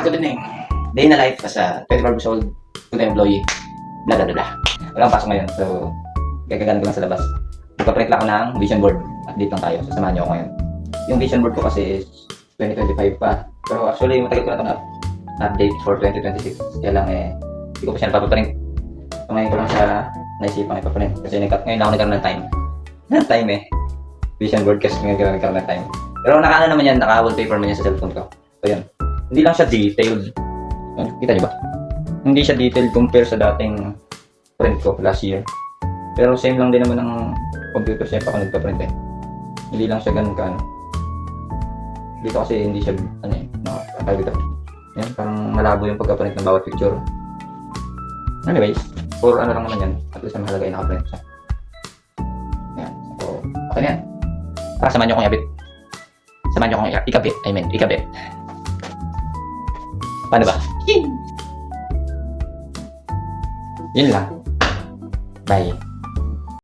Good evening. Day na life as a 24 years old full-time employee. Blah, blah, blah, blah. Walang pasok ngayon. So, gagagana ko lang sa labas. Magpaprint lang ako ng vision board. Update lang tayo. Sasamahan niyo ako ngayon. Yung vision board ko kasi is 2025 pa. Pero actually, matagal ko na itong update for 2026. Kaya lang hindi ko pa siya napapaprint. So, ngayon ko lang siya naisipan ipaprint. Kasi ngayon ako nagkaroon ng time. Time Vision board kasi ngayon nagkaroon ng time. Pero naka naman yan, naka-wallpaper man yan sa cellphone ko. So, yan. Hindi lang siya detailed. Kita niyo ba? Hindi siya detailed compare sa dating print ko last year. Pero same lang din naman ng computer siya pa ako nagpa-print Hindi lang siya ganun ka Dito kasi hindi siya nakakagod ito. Yan, parang malabo yung pagka-print ng bawat picture. Anyways, for lang naman yan. At least ang mahalaga ay naka-print siya. Yan. So, okay na yan. Samahan niyo akong ikabit. Samahan niyo akong ikabit. Paano ba? Yun lang. Bye.